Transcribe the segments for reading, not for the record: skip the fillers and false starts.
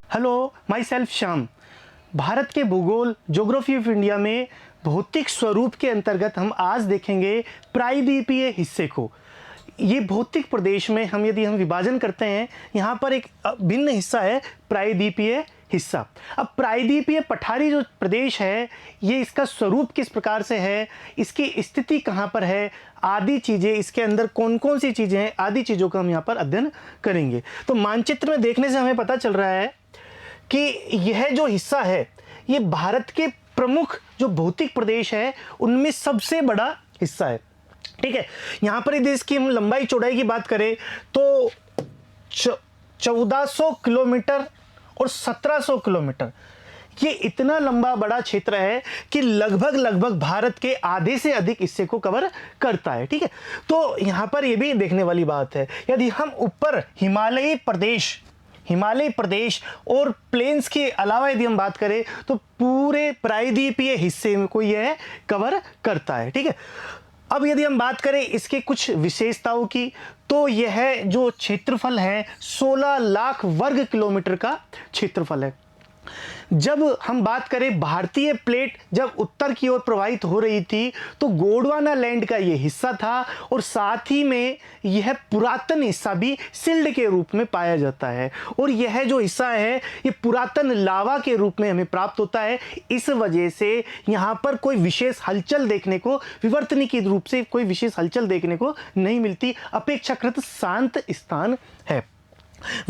Hello, my self Shyam. Bharat के भूगोल geography of India में भौतिक स्वरूप के अंतर्गत हम आज देखेंगे प्रायद्वीपीय हिस्से को। ये भौतिक प्रदेश में यदि हम विभाजन करते हैं, यहाँ पर एक भिन्न हिस्सा है प्रायद्वीपीय हिस्सा। अब प्रायद्वीपीय पठारी जो प्रदेश है, ये इसका स्वरूप किस प्रकार से है, इसकी स्थिति कहाँ पर है, आदि चीज़ें, इसके अंदर कौन कौन सी चीज़ें हैं, आदि चीज़ों का हम यहाँ पर अध्ययन करेंगे। तो मानचित्र में देखने से हमें पता चल रहा है कि यह जो हिस्सा है, ये भारत के प्रमुख जो भौतिक प्रदेश है उनमें सबसे बड़ा हिस्सा है। ठीक है, यहाँ पर यदि इसकी हम लंबाई चौड़ाई की बात करें तो 1400 किलोमीटर और 1700 किलोमीटर, ये इतना लंबा बड़ा क्षेत्र है कि लगभग भारत के आधे से अधिक हिस्से को कवर करता है। ठीक है, तो यहाँ पर ये भी देखने वाली बात है। यदि हम ऊपर हिमालय प्रदेश और प्लेन्स के अलावा यदि हम बात करें तो पूरे प्रायद्वीपीय हिस्से में को यह कवर करता है। ठीक है, अब यदि हम बात करें इसके कुछ विशेषताओं की, तो यह जो क्षेत्रफल है 16 लाख वर्ग किलोमीटर का क्षेत्रफल है। जब हम बात करें भारतीय प्लेट जब उत्तर की ओर प्रवाहित हो रही थी तो गोंडवाना लैंड का यह हिस्सा था, और साथ ही में यह पुरातन हिस्सा भी सिल्ड के रूप में पाया जाता है, और यह जो हिस्सा है ये पुरातन लावा के रूप में हमें प्राप्त होता है। इस वजह से यहाँ पर कोई विशेष हलचल देखने को, विवर्तनिक रूप से कोई विशेष हलचल देखने को नहीं मिलती, अपेक्षाकृत शांत स्थान है।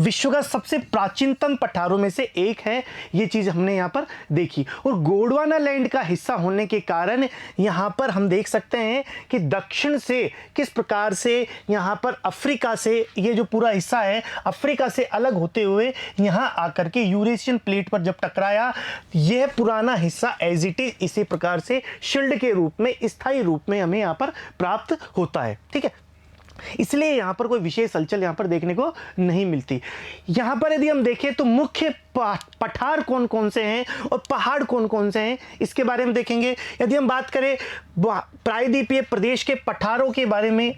विश्व का सबसे प्राचीनतम पठारों में से एक है, ये चीज हमने यहाँ पर देखी। और गोंडवाना लैंड का हिस्सा होने के कारण यहाँ पर हम देख सकते हैं कि दक्षिण से किस प्रकार से यहाँ पर अफ्रीका से ये जो पूरा हिस्सा है अफ्रीका से अलग होते हुए यहाँ आकर के यूरेशियन प्लेट पर जब टकराया, यह पुराना हिस्सा एज इट इज इसी प्रकार से शील्ड के रूप में, स्थायी रूप में हमें यहाँ पर प्राप्त होता है। ठीक है, इसलिए यहां पर कोई विशेष हलचल यहां पर देखने को नहीं मिलती। यहां पर यदि हम देखें तो मुख्य पठार कौन कौन से हैं और पहाड़ कौन कौन से हैं, इसके बारे में देखेंगे। यदि हम बात करें प्रायद्वीपीय प्रदेश के पठारों के बारे में,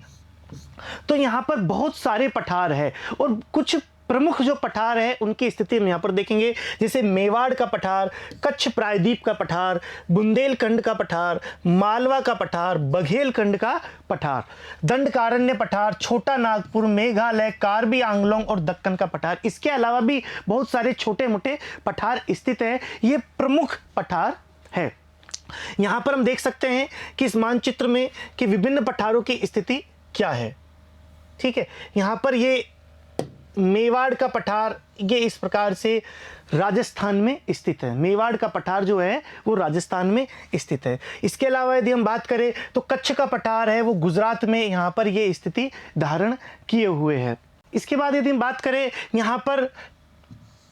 तो यहां पर बहुत सारे पठार हैं, और कुछ प्रमुख जो पठार है उनकी स्थिति हम यहाँ पर देखेंगे, जैसे मेवाड़ का पठार, कच्छ प्रायद्वीप का पठार, बुंदेलखंड का पठार, मालवा का पठार, बघेलखंड का पठार, दंडकारण्य पठार, छोटा नागपुर, मेघालय, कार्बी आंगलोंग और दक्कन का पठार। इसके अलावा भी बहुत सारे छोटे मोटे पठार स्थित हैं। ये प्रमुख पठार है। यहाँ पर हम देख सकते हैं कि इस मानचित्र में कि विभिन्न पठारों की स्थिति क्या है। ठीक है, यहाँ पर ये मेवाड़ का पठार, ये इस प्रकार से राजस्थान में स्थित है। मेवाड़ का पठार जो है वो राजस्थान में स्थित है। इसके अलावा यदि हम बात करें तो कच्छ का पठार है वो गुजरात में यहाँ पर ये स्थिति धारण किए हुए है। इसके बाद यदि हम बात करें यहाँ पर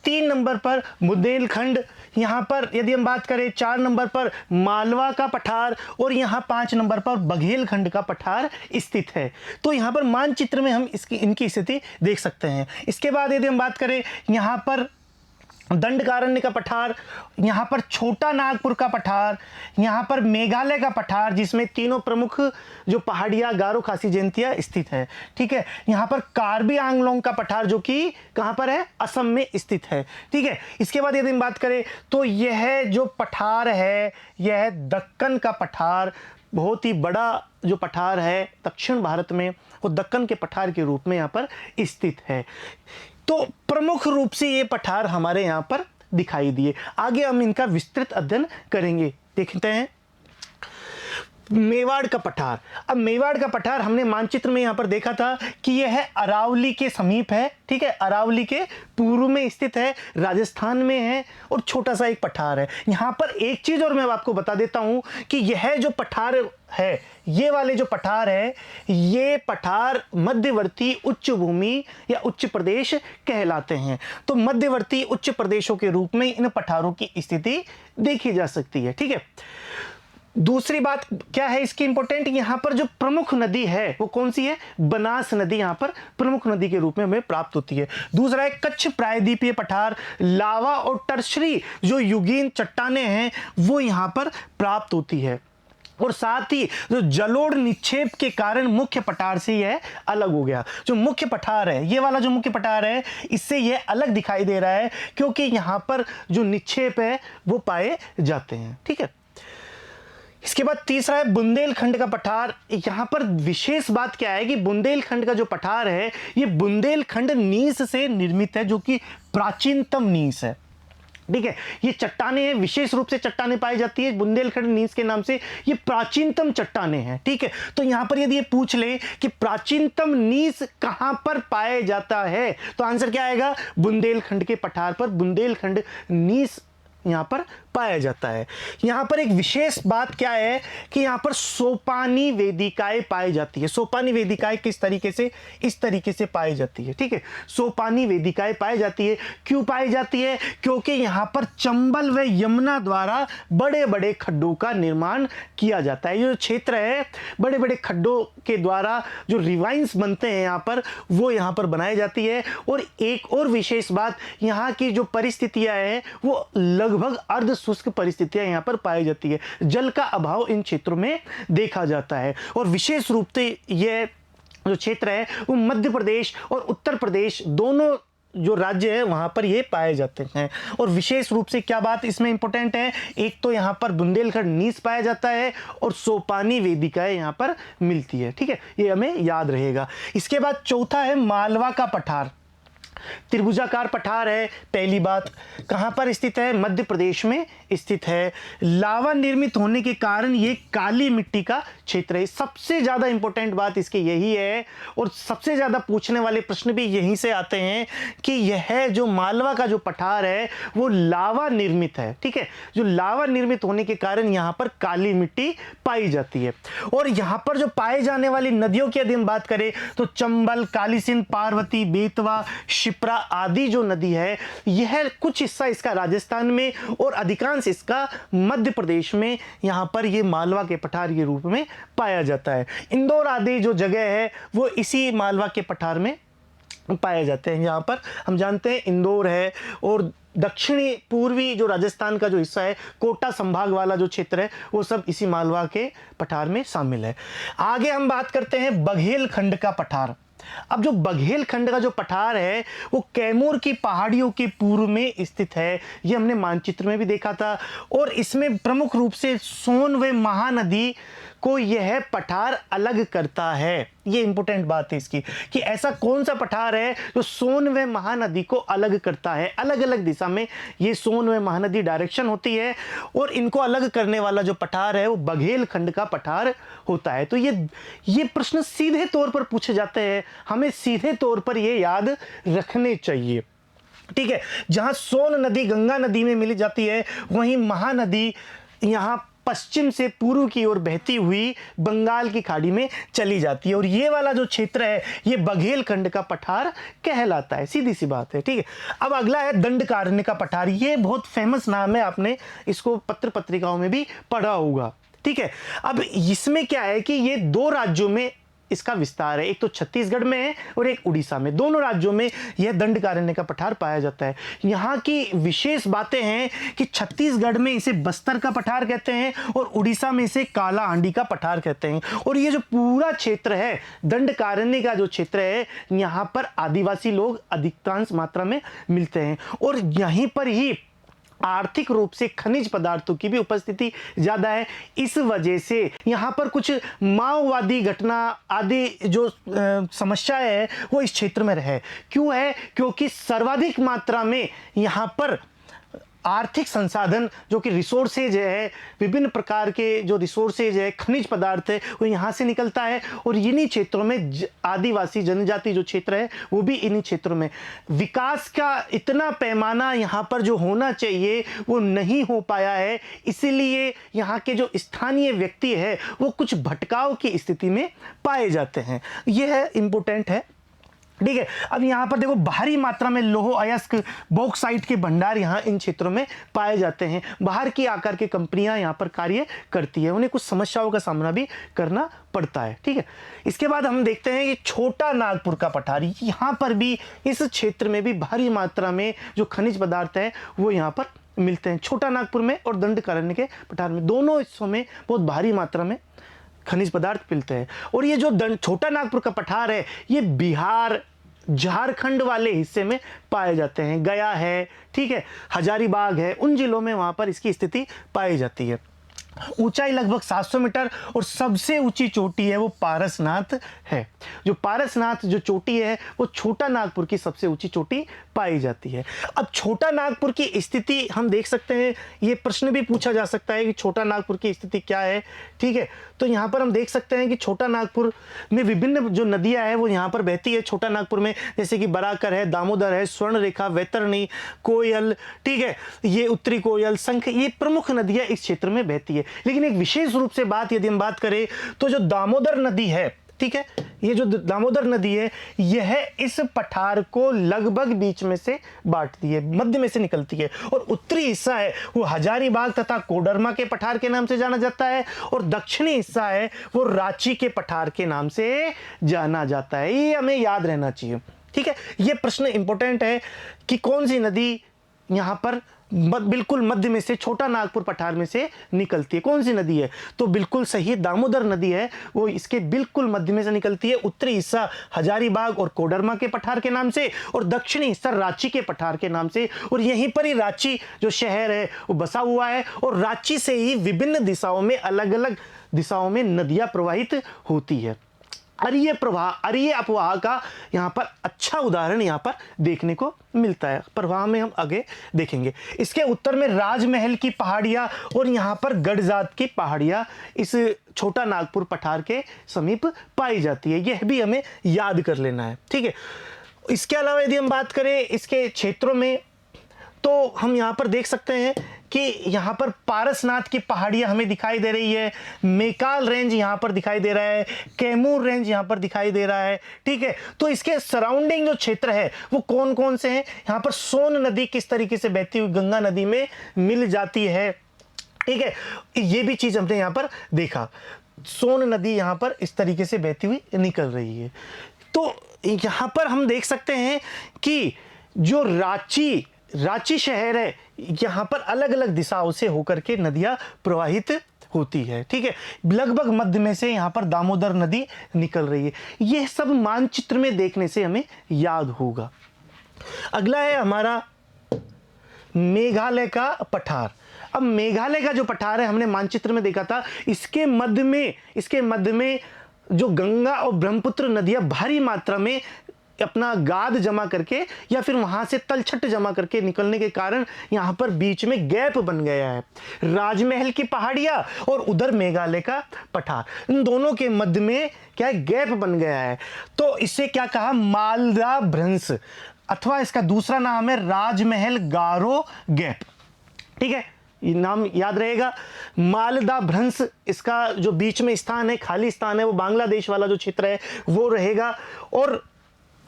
3 नंबर पर बुंदेलखंड, यहाँ पर यदि हम बात करें 4 नंबर पर मालवा का पठार, और यहाँ 5 नंबर पर बघेलखंड का पठार स्थित है। तो यहाँ पर मानचित्र में हम इनकी स्थिति देख सकते हैं। इसके बाद यदि हम बात करें यहाँ पर दंडकारण्य का पठार, यहाँ पर छोटा नागपुर का पठार, यहाँ पर मेघालय का पठार जिसमें तीनों प्रमुख जो पहाड़ियाँ गारो खासी जयंतियाँ स्थित है। ठीक है, यहाँ पर कार्बी आंगलोंग का पठार जो कि कहाँ पर है, असम में स्थित है। ठीक है, इसके बाद यदि हम बात करें तो यह जो पठार है यह दक्कन का पठार, बहुत ही बड़ा जो पठार है दक्षिण भारत में, वो दक्कन के पठार के रूप में यहाँ पर स्थित है। तो प्रमुख रूप से ये पठार हमारे यहाँ पर दिखाई दिए। आगे हम इनका विस्तृत अध्ययन करेंगे। देखते हैं मेवाड़ का पठार। अब मेवाड़ का पठार हमने मानचित्र में यहाँ पर देखा था कि यह अरावली के समीप है। ठीक है, अरावली के पूर्व में स्थित है, राजस्थान में है, और छोटा सा एक पठार है। यहाँ पर एक चीज और मैं आपको बता देता हूँ कि यह जो पठार है, ये वाले जो पठार है, ये पठार मध्यवर्ती उच्च भूमि या उच्च प्रदेश कहलाते हैं। तो मध्यवर्ती उच्च प्रदेशों के रूप में इन पठारों की स्थिति देखी जा सकती है। ठीक है, दूसरी बात क्या है इसकी इंपॉर्टेंट, यहाँ पर जो प्रमुख नदी है वो कौन सी है, बनास नदी यहाँ पर प्रमुख नदी के रूप में हमें प्राप्त होती है। दूसरा है कच्छ प्रायद्वीपीय पठार, लावा और टर्शरी जो युगीन चट्टानें हैं वो यहाँ पर प्राप्त होती है। और साथ ही जो जलोढ़ निक्षेप के कारण मुख्य पठार से यह अलग हो गया। जो मुख्य पठार है, ये वाला जो मुख्य पठार है, इससे यह अलग दिखाई दे रहा है क्योंकि यहां पर जो निक्षेप है वो पाए जाते हैं। ठीक है, इसके बाद तीसरा है बुंदेलखंड का पठार। यहां पर विशेष बात क्या है कि बुंदेलखंड का जो पठार है ये बुंदेलखंड नीस से निर्मित है, जो कि प्राचीनतम नीस है। ठीक है, ये चट्टाने हैं, विशेष रूप से चट्टाने पाई जाती है बुंदेलखंड नीस के नाम से, ये प्राचीनतम चट्टाने हैं। ठीक है, तो यहां पर यदि ये पूछ ले कि प्राचीनतम नीस कहां पर पाया जाता है तो आंसर क्या आएगा, बुंदेलखंड के पठार पर बुंदेलखंड नीस यहां पर पाया जाता है। यहां पर एक विशेष बात क्या है कि यहां पर सोपानी वेदिकाएं पाई जाती है। सोपानी वेदिकाएं किस तरीके से, इस तरीके से पाई जाती है। ठीक है, सोपानी वेदिकाएं पाई जाती है। क्यों पाई जाती है, क्योंकि यहां पर चंबल व यमुना द्वारा बड़े बड़े खड्डों का निर्माण किया जाता है। ये जो क्षेत्र है, बड़े बड़े खड्डों के द्वारा जो रिवाइंस बनते हैं यहां पर, वो यहां पर बनाई जाती है। और एक और विशेष बात, यहां की जो परिस्थितियां हैं वो लगभग अर्ध शुष्क परिस्थितियां यहां पर पाई जाती है। जल का अभाव इन क्षेत्रों में देखा जाता है। और विशेष रूप से यह जो क्षेत्र है वो मध्य प्रदेश और उत्तर प्रदेश दोनों जो राज्य है वहां पर ये पाए जाते हैं। और विशेष रूप से क्या बात इसमें इंपॉर्टेंट है, एक तो यहां पर बुंदेलखंड नीस पाया जाता है और सोपानी वेदिकाएं यहां पर मिलती है। ठीक है, ये हमें याद रहेगा। इसके बाद चौथा है मालवा का पठार। त्रिभुजाकार पठार है। पहली बात, कहां पर स्थित है, मध्य प्रदेश में स्थित है। लावा निर्मित होने के कारण ये काली मिट्टी का क्षेत्र है। सबसे ज्यादा इंपॉर्टेंट बात इसके यही है और सबसे ज्यादा पूछने वाले प्रश्न भी यहीं से आते हैं कि यह जो मालवा का जो पठार है वो लावा निर्मित है। ठीक है, जो लावा निर्मित होने के कारण यहां पर काली मिट्टी पाई जाती है। और यहां पर जो पाए जाने वाली नदियों की यदि हम बात करें तो चंबल, काली सिंध, पार्वती, बेतवा, शिप्रा आदि जो नदी है, यह कुछ हिस्सा इसका राजस्थान में और अधिकांश इसका मध्य प्रदेश में यहां पर ये मालवा के पठार के रूप में पाया जाता है। इंदौर आदि जो जगह है वो इसी मालवा के पठार में पाए जाते हैं। यहाँ पर हम जानते हैं इंदौर है और दक्षिणी पूर्वी जो राजस्थान का जो हिस्सा है, कोटा संभाग वाला जो क्षेत्र है, वो सब इसी मालवा के पठार में शामिल है। आगे हम बात करते हैं बघेलखंड का पठार। अब जो बघेलखंड का जो पठार है वो कैमूर की पहाड़ियों के पूर्व में स्थित है। ये हमने मानचित्र में भी देखा था। और इसमें प्रमुख रूप से सोन व महानदी को यह पठार अलग करता है। ये इंपॉर्टेंट बात है इसकी कि ऐसा कौन सा पठार है जो सोन व महानदी को अलग करता है। अलग अलग दिशा में ये सोन व महानदी डायरेक्शन होती है और इनको अलग करने वाला जो पठार है वो बघेलखंड का पठार होता है। तो ये प्रश्न सीधे तौर पर पूछे जाते हैं, हमें सीधे तौर पर ये याद रखने चाहिए। ठीक है, जहां सोन नदी गंगा नदी में मिली जाती है, वहीं महानदी यहां पश्चिम से पूर्व की ओर बहती हुई बंगाल की खाड़ी में चली जाती है। और ये वाला जो क्षेत्र है ये बघेलखंड का पठार कहलाता है। सीधी सी बात है। ठीक है, अब अगला है दंडकारण्य का पठार। ये बहुत फेमस नाम है, आपने इसको पत्र पत्रिकाओं में भी पढ़ा होगा। ठीक है, अब इसमें क्या है कि ये दो राज्यों में इसका विस्तार है। एक तो छत्तीसगढ़ में है और एक उड़ीसा में। दोनों राज्यों में यह दंडकारण्य का पठार पाया जाता है। यहाँ की विशेष बातें हैं कि छत्तीसगढ़ में इसे बस्तर का पठार कहते हैं और उड़ीसा में इसे काला हांडी का पठार कहते हैं। और ये जो पूरा क्षेत्र है, दंडकारण्य का जो क्षेत्र है, यहाँ पर आदिवासी लोग अधिकांश मात्रा में मिलते हैं और यहीं पर ही आर्थिक रूप से खनिज पदार्थों की भी उपस्थिति ज्यादा है। इस वजह से यहां पर कुछ माओवादी घटना आदि जो समस्याएं है वो इस क्षेत्र में रहे। क्यों है, क्योंकि सर्वाधिक मात्रा में यहां पर आर्थिक संसाधन जो कि रिसोर्सेज है, विभिन्न प्रकार के जो रिसोर्सेज है, खनिज पदार्थ है, वो यहाँ से निकलता है। और इन्हीं क्षेत्रों में आदिवासी जनजाति जो क्षेत्र है वो भी इन्हीं क्षेत्रों में विकास का इतना पैमाना यहाँ पर जो होना चाहिए वो नहीं हो पाया है। इसीलिए यहाँ के जो स्थानीय व्यक्ति है वो कुछ भटकाव की स्थिति में पाए जाते हैं। यह इंपॉर्टेंट है। ठीक है, अब यहाँ पर देखो भारी मात्रा में लोह अयस्क बॉक्साइट के भंडार यहाँ इन क्षेत्रों में पाए जाते हैं। बाहर की आकर के कंपनियां यहाँ पर कार्य करती है, उन्हें कुछ समस्याओं का सामना भी करना पड़ता है। ठीक है, इसके बाद हम देखते हैं कि छोटा नागपुर का पठार। यहाँ पर भी इस क्षेत्र में भी भारी मात्रा में जो खनिज पदार्थ है वो यहाँ पर मिलते हैं, छोटा नागपुर में और दंडकारण्य के पठार में, दोनों हिस्सों में बहुत भारी मात्रा में खनिज पदार्थ मिलते हैं। और ये जो छोटा नागपुर का पठार है ये बिहार झारखंड वाले हिस्से में पाए जाते हैं, गया है, ठीक है, हजारीबाग है, उन जिलों में वहां पर इसकी स्थिति पाई जाती है। ऊंचाई लगभग 700 मीटर और सबसे ऊंची चोटी है वो पारसनाथ है। जो पारसनाथ जो चोटी है वो छोटा नागपुर की सबसे ऊंची चोटी पाई जाती है। अब छोटा नागपुर की स्थिति हम देख सकते हैं, ये प्रश्न भी पूछा जा सकता है कि छोटा नागपुर की स्थिति क्या है, ठीक है। तो यहाँ पर हम देख सकते हैं कि छोटा नागपुर में विभिन्न जो नदियाँ हैं वो यहाँ पर बहती है छोटा नागपुर में, जैसे कि बराकर है, दामोदर है, स्वर्णरेखा, वैतरणी, कोयल, ठीक है, ये उत्तरी कोयल, शंख, ये प्रमुख नदियाँ इस क्षेत्र में बहती है। लेकिन एक विशेष रूप से बात यदि हम बात करें तो जो दामोदर नदी है, ठीक है, ये जो दामोदर नदी है यह इस पठार को लगभग बीच में से बांटती है, मध्य में से निकलती है, और उत्तरी हिस्सा है वो हजारीबाग तथा कोडरमा के पठार के नाम से जाना जाता है, और दक्षिणी हिस्सा है वो रांची के पठार के नाम से जाना जाता है। ये हमें याद रहना चाहिए, ठीक है। ये प्रश्न इंपॉर्टेंट है कि कौन सी नदी यहां पर बिल्कुल मध्य में से छोटा नागपुर पठार में से निकलती है, कौन सी नदी है? तो बिल्कुल सही दामोदर नदी है, वो इसके बिल्कुल मध्य में से निकलती है। उत्तरी हिस्सा हजारीबाग और कोडरमा के पठार के नाम से, और दक्षिणी हिस्सा रांची के पठार के नाम से, और यहीं पर ही रांची जो शहर है वो बसा हुआ है, और रांची से ही विभिन्न दिशाओं में अलग अलग दिशाओं में नदियां प्रवाहित होती है। अरीय प्रवाह, अरीय अपवाह का यहाँ पर अच्छा उदाहरण यहाँ पर देखने को मिलता है। प्रवाह में हम आगे देखेंगे। इसके उत्तर में राजमहल की पहाड़ियाँ और यहाँ पर गडजात की पहाड़ियाँ इस छोटा नागपुर पठार के समीप पाई जाती है, यह भी हमें याद कर लेना है, ठीक है। इसके अलावा यदि हम बात करें इसके क्षेत्रों में तो हम यहाँ पर देख सकते हैं कि यहाँ पर पारसनाथ की पहाड़ियाँ हमें दिखाई दे रही है, मेकाल रेंज यहाँ पर दिखाई दे रहा है, कैमूर रेंज यहाँ पर दिखाई दे रहा है, ठीक है। तो इसके सराउंडिंग जो क्षेत्र है वो कौन कौन से हैं? यहाँ पर सोन नदी किस तरीके से बहती हुई गंगा नदी में मिल जाती है, ठीक है, ये भी चीज़ हमने यहाँ पर देखा। सोन नदी यहाँ पर इस तरीके से बहती हुई निकल रही है। तो यहाँ पर हम देख सकते हैं कि जो रांची शहर है यहाँ पर अलग अलग दिशाओं से होकर के नदियां प्रवाहित होती है, ठीक है। लगभग मध्य में से यहाँ पर दामोदर नदी निकल रही है। यह सब मानचित्र में देखने से हमें याद होगा। अगला है हमारा मेघालय का पठार। अब मेघालय का जो पठार है हमने मानचित्र में देखा था, इसके मध्य में जो गंगा और ब्रह्मपुत्र नदियां भारी मात्रा में अपना गाद जमा करके या फिर वहां से तलछट जमा करके निकलने के कारण यहां पर बीच में गैप बन गया है। राजमहल की पहाड़ियां और उधर मेघालय का पठार, इन दोनों के मध्य में क्या है, गैप बन गया है। तो इसे क्या कहा, मालदा भ्रंश, अथवा इसका दूसरा नाम है राजमहल गारो गैप, ठीक है, ये नाम याद रहेगा। मालदा भ्रंश इसका जो बीच में स्थान है, खाली स्थान है, वो बांग्लादेश वाला जो क्षेत्र है वो रहेगा। और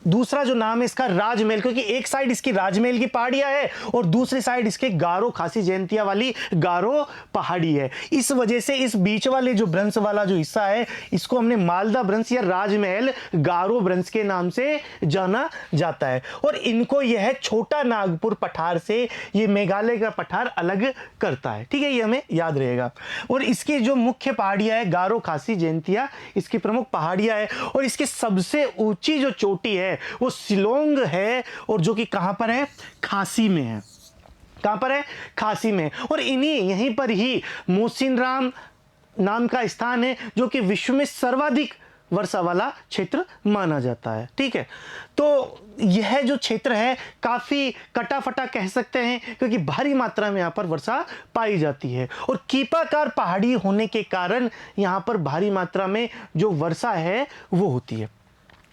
दूसरा जो नाम है इसका राजमहल, क्योंकि एक साइड इसकी राजमहल की पहाड़ियां है और दूसरी साइड इसके गारो खासी जयंतिया वाली गारो पहाड़ी है। इस वजह से इस बीच वाले जो भ्रंश वाला जो हिस्सा है इसको हमने मालदा भ्रंश या राजमहल गारो भ्रंश के नाम से जाना जाता है। और इनको यह छोटा नागपुर पठार से ये मेघालय का पठार अलग करता है, ठीक है, ये हमें याद रहेगा। और इसकी जो मुख्य पहाड़ियां है गारो खासी जयंतिया, इसकी प्रमुख पहाड़ियां है, और इसकी सबसे ऊंची जो चोटी है वो शिलोंग है, और जो कि कहां पर है, खासी में है। कहां पर है, खासी में। और यहीं पर ही मोसिनराम नाम का स्थान है जो कि विश्व में सर्वाधिक वर्षा वाला क्षेत्र माना जाता है, ठीक है। तो यह जो क्षेत्र है काफी कटाफटा कह सकते हैं, क्योंकि भारी मात्रा में यहाँ पर वर्षा पाई जाती है, और कीपाकार पहाड़ी होने के कारण यहाँ पर भारी मात्रा में जो वर्षा है वो होती है।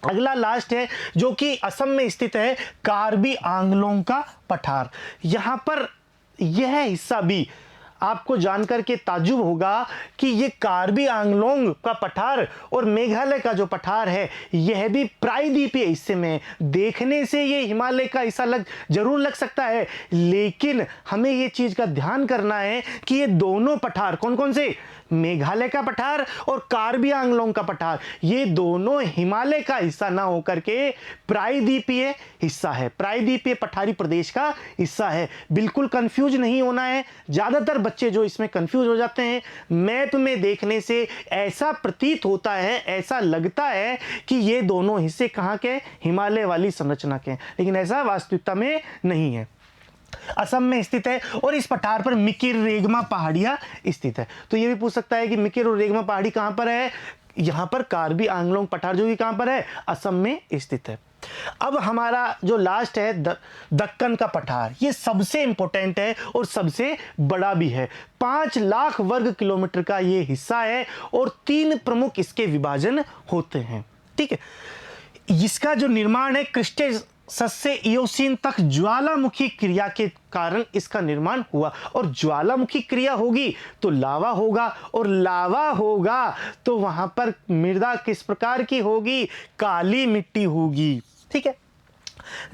अगला लास्ट है जो कि असम में स्थित है, कार्बी आंगलोंग का पठार। यहां पर यह हिस्सा भी आपको जानकर के ताज्जुब होगा कि ये कार्बी आंगलोंग का पठार और मेघालय का जो पठार है यह भी प्रायद्वीपीय हिस्से में। देखने से ये हिमालय का हिस्सा जरूर लग सकता है, लेकिन हमें ये चीज का ध्यान करना है कि ये दोनों पठार कौन कौन से, मेघालय का पठार और कार्बी आंगलोंग का पठार, ये दोनों हिमालय का हिस्सा ना होकर के प्रायद्वीपीय हिस्सा है, प्रायद्वीपीय पठारी प्रदेश का हिस्सा है। बिल्कुल कंफ्यूज नहीं होना है। ज्यादातर बच्चे जो इसमें कंफ्यूज हो जाते हैं, मैप में देखने से ऐसा प्रतीत होता है, ऐसा लगता है कि ये दोनों हिस्से कहाँ के, हिमालय वाली संरचना के, लेकिन ऐसा वास्तविकता में नहीं है। असम में स्थित है और इस पठार पर मिकिर रेगमा पहाड़ियां स्थित है। तो ये भी पूछ सकता है कि मिकिर और रेगमा पहाड़ी कहां पर है। यहां पर कार्बी आंगलोंग पठार जो कि कहां पर है, असम में स्थित है। अब हमारा जो लास्ट है दक्कन का पठार, ये सबसे इंपॉर्टेंट है और सबसे बड़ा भी है। 5 लाख वर्ग किलोमीटर का ये हिस्सा है और 3 प्रमुख इसके विभाजन होते हैं। ठीक है, इसका जो निर्माण है क्रिस्टेसस से इयोसीन तक ज्वालामुखी क्रिया के कारण इसका निर्माण हुआ। और ज्वालामुखी क्रिया होगी तो लावा होगा, और लावा होगा तो वहां पर मृदा किस प्रकार की होगी, काली मिट्टी होगी। ठीक है,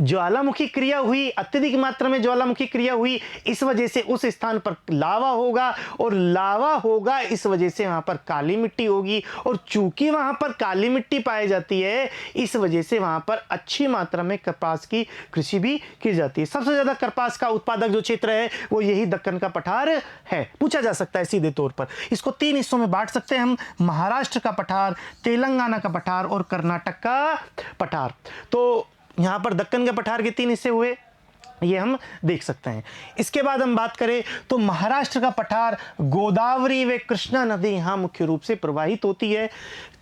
ज्वालामुखी क्रिया हुई, अत्यधिक मात्रा में ज्वालामुखी क्रिया हुई, इस वजह से उस स्थान पर लावा होगा, और लावा होगा इस वजह से वहां पर काली मिट्टी होगी। और चूंकि वहां पर काली मिट्टी पाई जाती है, इस वजह से वहां पर अच्छी मात्रा में कपास की कृषि भी की जाती है। सबसे ज्यादा कपास का उत्पादक जो क्षेत्र है वो यही दक्कन का पठार है। पूछा जा सकता है सीधे तौर पर। इसको 3 हिस्सों में बांट सकते हैं हम, महाराष्ट्र का पठार, तेलंगाना का पठार और कर्नाटक का पठार। तो यहां पर दक्कन के पठार के 3 हिस्से हुए, ये हम देख सकते हैं। इसके बाद हम बात करें तो महाराष्ट्र का पठार, गोदावरी व कृष्णा नदी यहां मुख्य रूप से प्रवाहित होती है।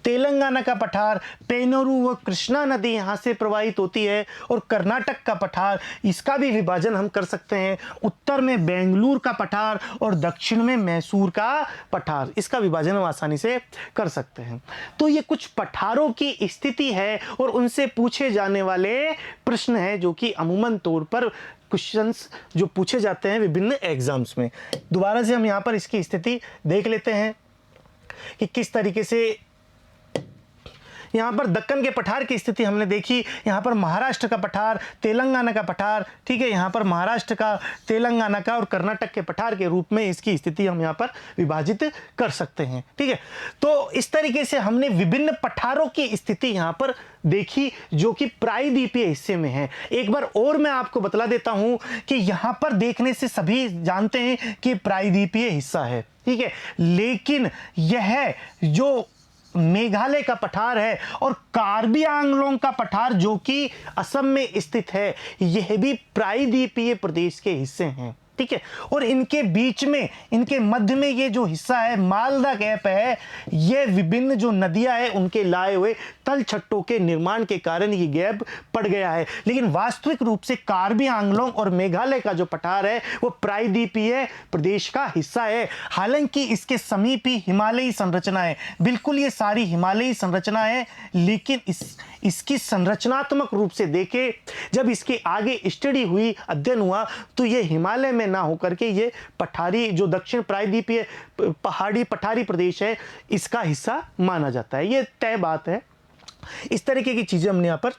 तेलंगाना का पठार, पेनोरू व कृष्णा नदी यहां से प्रवाहित होती है। और कर्नाटक का पठार, इसका भी विभाजन हम कर सकते हैं, उत्तर में बेंगलुरु का पठार और दक्षिण में मैसूर का पठार, इसका विभाजन हम आसानी से कर सकते हैं। तो ये कुछ पठारों की स्थिति है और उनसे पूछे जाने वाले प्रश्न है जो कि अमूमन तौर पर क्वेश्चंस जो पूछे जाते हैं विभिन्न एग्जाम्स में। दोबारा से हम यहाँ पर इसकी स्थिति देख लेते हैं कि किस तरीके से यहाँ पर दक्कन के पठार की स्थिति हमने देखी। यहाँ पर महाराष्ट्र का पठार, तेलंगाना का पठार, ठीक है, यहाँ पर महाराष्ट्र का, तेलंगाना का और कर्नाटक के पठार के रूप में इसकी स्थिति हम यहाँ पर विभाजित कर सकते हैं। ठीक है, तो इस तरीके से हमने विभिन्न पठारों की स्थिति यहाँ पर देखी जो कि प्रायद्वीपीय हिस्से में है। एक बार और मैं आपको बतला देता हूं कि यहां पर देखने से सभी जानते हैं कि प्रायद्वीपीय हिस्सा है। ठीक है, लेकिन यह जो मेघालय का पठार है और कार्बी आंगलोंग का पठार जो कि असम में स्थित है, यह भी प्रायद्वीपीय प्रदेश के हिस्से हैं। ठीक है, और इनके बीच में, इनके मध्य में ये जो हिस्सा है मालदा गैप है, ये विभिन्न जो नदियां हैं उनके लाए हुए तल छट्टों के निर्माण के कारण ये गैप पड़ गया है। लेकिन वास्तविक रूप से कार्बी आंगलोंग और मेघालय का जो पठार है वो प्रायद्वीपीय प्रदेश का हिस्सा है। हालांकि इसके समीप ही हिमालयी संरचना है, बिल्कुल ये सारी हिमालयी संरचना है, लेकिन इसकी संरचनात्मक रूप से देखे, जब इसके आगे स्टडी हुई, अध्ययन हुआ, तो ये हिमालय में ना होकर के ये पठारी जो दक्षिण प्रायद्वीपीय पहाड़ी पठारी प्रदेश है इसका हिस्सा माना जाता है। ये तय बात है। इस तरीके की चीजें हमने यहाँ पर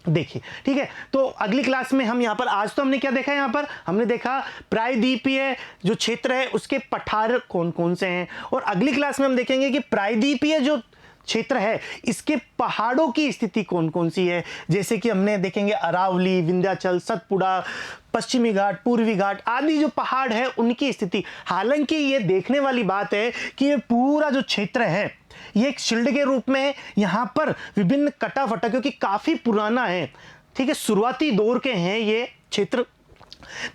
देखी। ठीक है, तो अगली क्लास में हम यहाँ पर, आज तो हमने क्या देखा, यहाँ पर हमने देखा प्रायद्वीपीय जो क्षेत्र है उसके पठार कौन कौन से हैं, और अगली क्लास में हम देखेंगे कि प्रायद्वीपीय जो क्षेत्र है इसके पहाड़ों की स्थिति कौन कौन सी है। जैसे कि हमने देखेंगे अरावली, विंध्याचल, सतपुड़ा, पश्चिमी घाट, पूर्वी घाट आदि जो पहाड़ है उनकी स्थिति। हालांकि ये देखने वाली बात है कि ये पूरा जो क्षेत्र है ये एक शील्ड के रूप में है। यहाँ पर विभिन्न कटाफटा, क्योंकि काफी पुराना है, ठीक है, शुरुआती दौर के हैं ये क्षेत्र,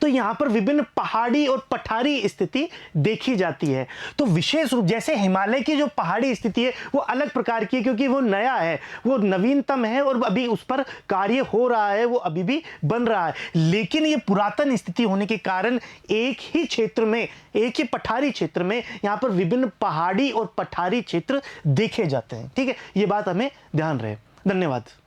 तो यहां पर विभिन्न पहाड़ी और पठारी स्थिति देखी जाती है। तो विशेष रूप, जैसे हिमालय की जो पहाड़ी स्थिति है वो अलग प्रकार की है क्योंकि वो नया है, वो नवीनतम है और अभी उस पर कार्य हो रहा है, वो अभी भी बन रहा है। लेकिन ये पुरातन स्थिति होने के कारण एक ही क्षेत्र में, एक ही पठारी क्षेत्र में यहां पर विभिन्न पहाड़ी और पठारी क्षेत्र देखे जाते हैं। ठीक है, ये बात हमें ध्यान रहे। धन्यवाद।